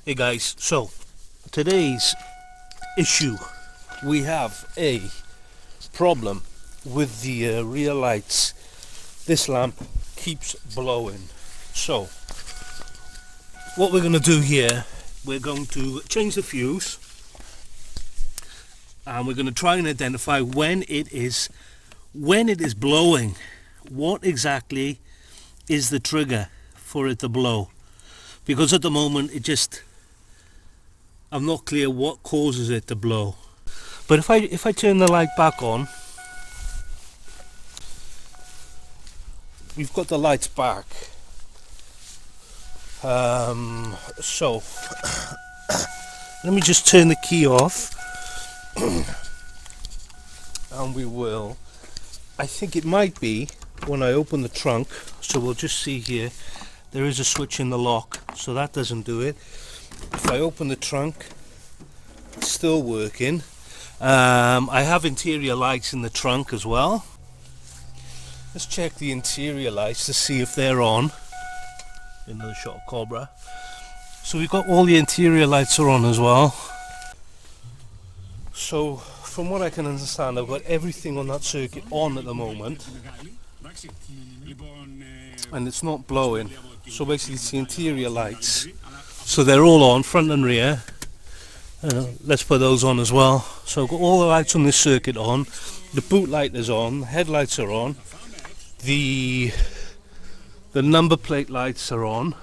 Hey guys, so today's issue, we have a problem with the rear lights. This lamp keeps blowing. So what we're going to do here, we're going to change the fuse and we're going to try and identify when it is blowing. What exactly is the trigger for it to blow? Because at the moment I'm not clear what causes it to blow. But if I turn the light back on, we've got the lights back. So let me just turn the key off and we will. I think it might be when I open the trunk, so we'll just see here there is a switch in the lock, so that doesn't do it. If I open the trunk, it's still working. I have interior lights in the trunk as well. Let's check the interior lights to see if they're on. Another shot of Cobra. So we've got all the interior lights are on as well. So from what I can understand, I've got everything on that circuit on at the moment, and it's not blowing. So basically it's the interior lights. So they're all on, front and rear. Let's put those on as well. So I've got all the lights on this circuit on. The boot light is on, the headlights are on. The number plate lights are on.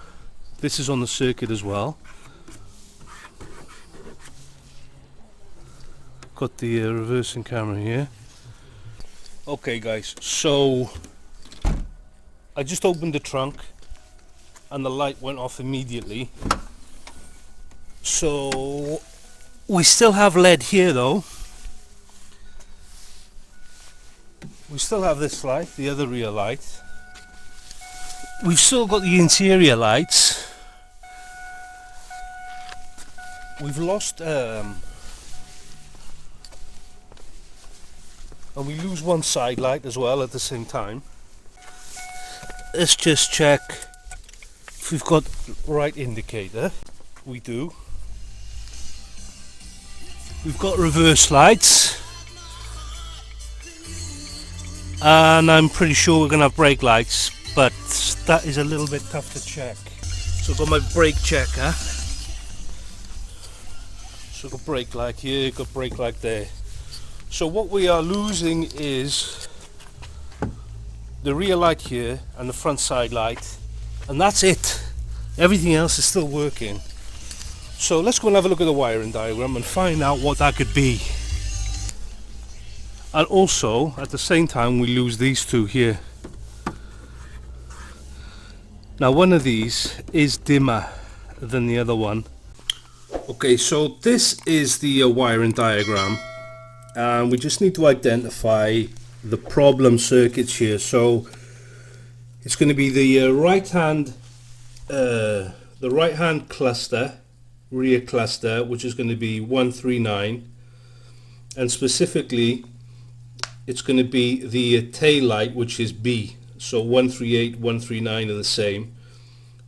This is on the circuit as well. Got the reversing camera here. Okay guys, so I just opened the trunk and the light went off immediately. So we still have lead here though. We still have this light, the other rear light. We've still got the interior lights. We've lost and we lose one side light as well at the same time. Let's just check if we've got the right indicator. We do. We've got reverse lights, and I'm pretty sure we're going to have brake lights, but that is a little bit tough to check. So I've got my brake checker. So I've got brake light here, got brake light there. So what we are losing is the rear light here and the front side light, and that's it. Everything else is still working. So let's go and have a look at the wiring diagram and find out what that could be. And also at the same time we lose these two here. Now one of these is dimmer than the other one. Okay, so this is the wiring diagram, and we just need to identify the problem circuits here. So it's going to be the right hand cluster, rear cluster, which is going to be 139, and specifically it's going to be the tail light, which is B. So 138, 139 are the same.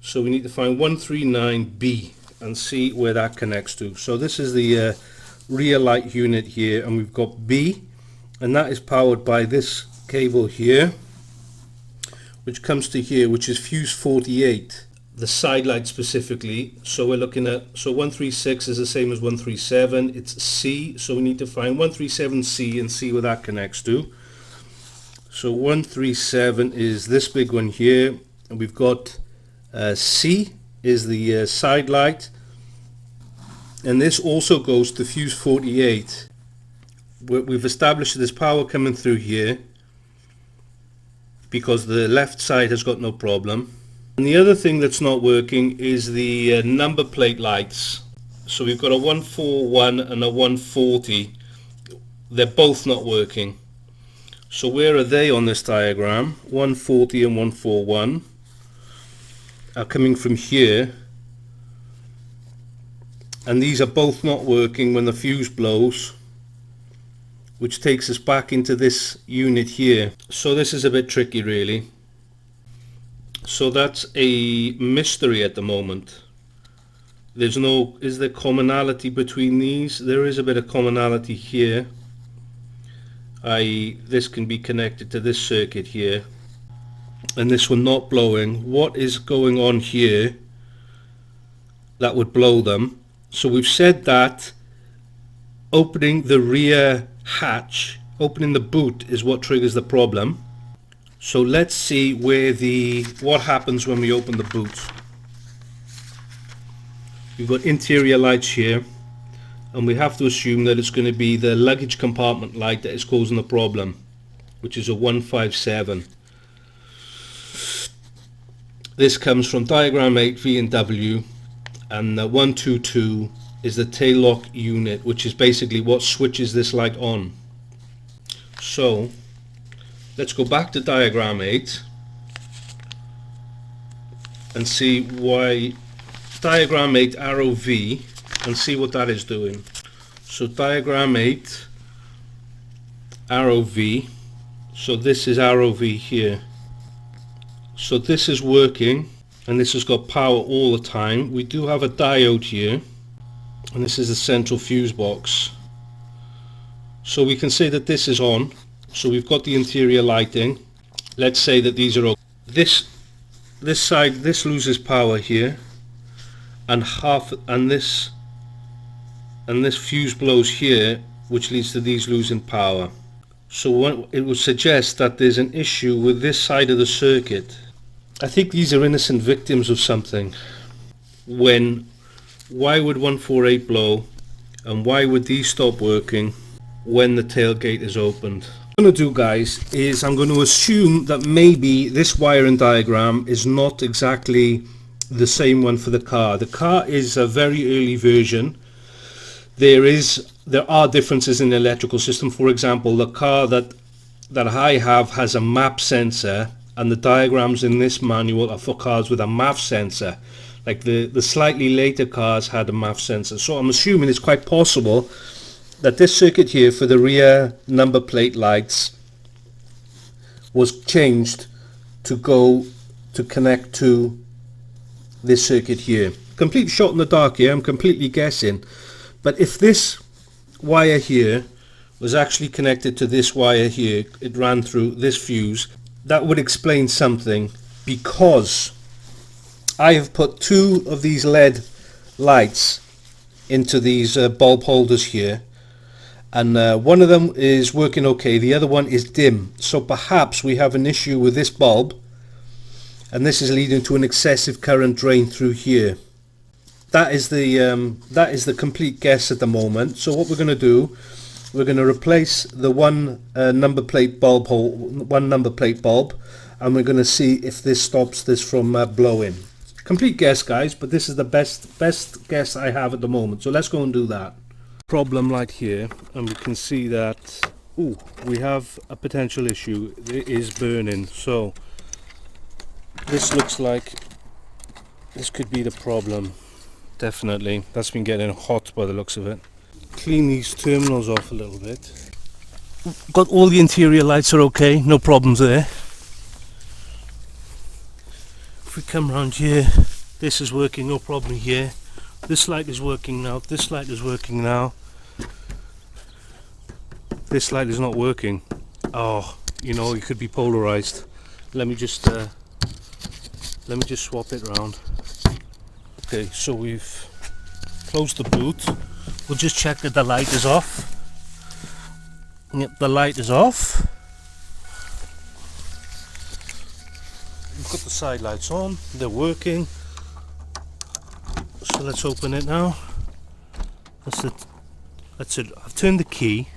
So we need to find 139B and see where that connects to. So this is the rear light unit here, and we've got B, and that is powered by this cable here, which comes to here, which is fuse 48, the side light specifically. So we're looking at, so 136 is the same as 137, it's C, so we need to find 137C and see where that connects to. So 137 is this big one here, and we've got C is the side light, and this also goes to fuse 48. We've established that there's power coming through here because the left side has got no problem. And the other thing that's not working is the number plate lights. So we've got a 141 and a 140. They're both not working. So where are they on this diagram? 140 and 141 are coming from here, and these are both not working when the fuse blows, which takes us back into this unit here. So this is a bit tricky really. So that's a mystery at the moment. There's no, is there commonality between these? There is a bit of commonality here, i.e. this can be connected to this circuit here, and this one not blowing. What is going on here that would blow them? So we've said that opening the rear hatch, opening the boot, is what triggers the problem. So let's see what happens when we open the boot. We've got interior lights here, and we have to assume that it's going to be the luggage compartment light that is causing the problem, which is a 157. This comes from diagram 8 V and W, and the 122 is the tail lock unit, which is basically what switches this light on. So let's go back to diagram 8 and see why diagram 8 arrow V, and see what that is doing. So diagram 8 arrow V, so this is arrow V here. So this is working, and this has got power all the time. We do have a diode here, and this is the central fuse box. So we can say that this is on. So we've got the interior lighting. Let's say that these are okay. This side, this loses power here, and this fuse blows here, which leads to these losing power. So it would suggest that there's an issue with this side of the circuit. I think these are innocent victims of something. Why would 148 blow, and why would these stop working when the tailgate is opened? What I'm going to do, guys, is I'm going to assume that maybe this wiring diagram is not exactly the same one for the car. The car is a very early version. There are differences in the electrical system. For example, the car that I have has a map sensor, and the diagrams in this manual are for cars with a MAF sensor. Like the slightly later cars had a MAF sensor. So I'm assuming it's quite possible that this circuit here for the rear number plate lights was changed to connect to this circuit here. Complete shot in the dark here, I'm completely guessing. But if this wire here was actually connected to this wire here, it ran through this fuse, that would explain something, because I have put 2 of these LED lights into these bulb holders here, and one of them is working okay, the other one is dim. So perhaps we have an issue with this bulb, and this is leading to an excessive current drain through here. That is the complete guess at the moment. So what we're going to do, we're going to replace the one number plate bulb, and we're going to see if this stops this from blowing. Complete guess, guys, but this is the best guess I have at the moment. So let's go and do that. Problem light here, and we can see that we have a potential issue. It is burning. So this looks like this could be the problem. Definitely, that's been getting hot by the looks of it. Clean these terminals off a little bit. Got all the interior lights are okay, no problems there. If we come around here, this is working, no problem here. This light is working now, this light is working now. This light is not working. Oh, you know, it could be polarized. Let me just swap it around. Okay, so we've closed the boot. We'll just check that the light is off. Yep, the light is off. We've got the side lights on, they're working. So let's open it now. That's it. I've turned the key.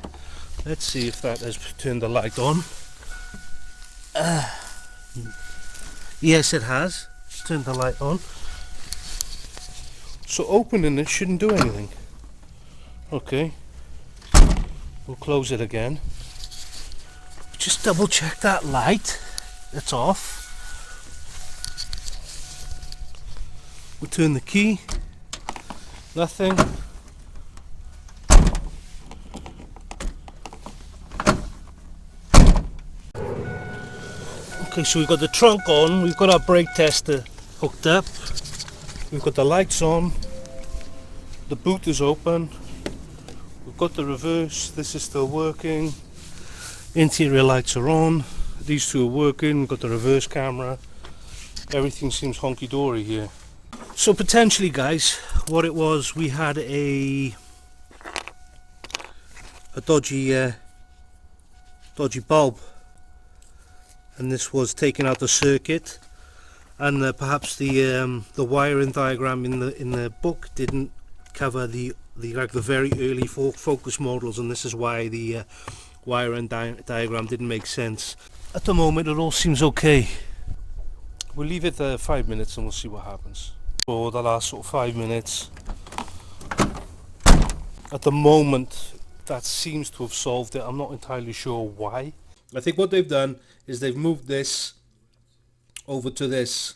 Let's see if that has turned the light on. Yes, it has. It's turned the light on. So opening it shouldn't do anything. Okay, we'll close it again. Just double check that light. It's off. We'll turn the key. Nothing. Okay, so we've got the trunk on. We've got our brake tester hooked up. We've got the lights on. The boot is open. We've got the reverse. This is still working. Interior lights are on. These two are working. We've got the reverse camera. Everything seems honky-dory here. So potentially, guys, what it was, we had a dodgy bulb, and this was taking out the circuit, and perhaps the wiring diagram in the book didn't cover the very early focus models, and this is why the wiring diagram didn't make sense. At the moment, it all seems okay. We'll leave it 5 minutes and we'll see what happens. For the last sort of 5 minutes, at the moment, that seems to have solved it. I'm not entirely sure why. I think what they've done is they've moved this over to this,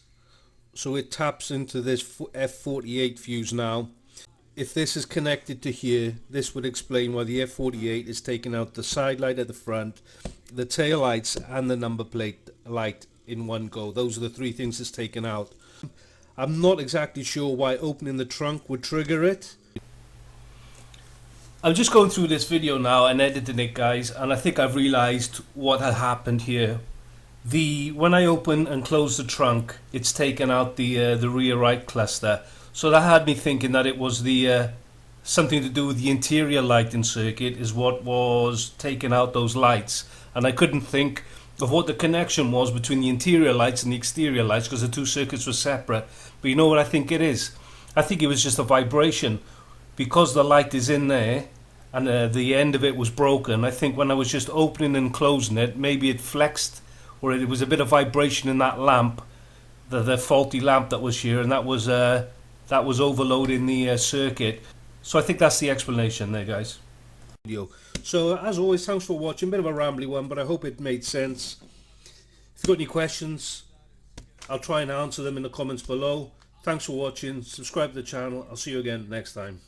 so it taps into this F48 fuse now. If this is connected to here, this would explain why the F48 is taking out the side light at the front, the tail lights and the number plate light in one go. Those are the three things it's taken out. I'm not exactly sure why opening the trunk would trigger it. I'm just going through this video now and editing it, guys, and I think I've realized what had happened here. When I open and close the trunk, it's taken out the rear right cluster. So that had me thinking that it was the something to do with the interior lighting circuit is what was taking out those lights, and I couldn't think of what the connection was between the interior lights and the exterior lights because the two circuits were separate. But you know what I think it is? I think it was just a vibration because the light is in there and the end of it was broken. I think when I was just opening and closing it, maybe it flexed, or it was a bit of vibration in that lamp, the faulty lamp that was here, and that was overloading the circuit. So I think that's the explanation there, guys. So as always, thanks for watching. Bit of a rambly one, but I hope it made sense. If you've got any questions, I'll try and answer them in the comments below. Thanks for watching. Subscribe to the channel. I'll see you again next time.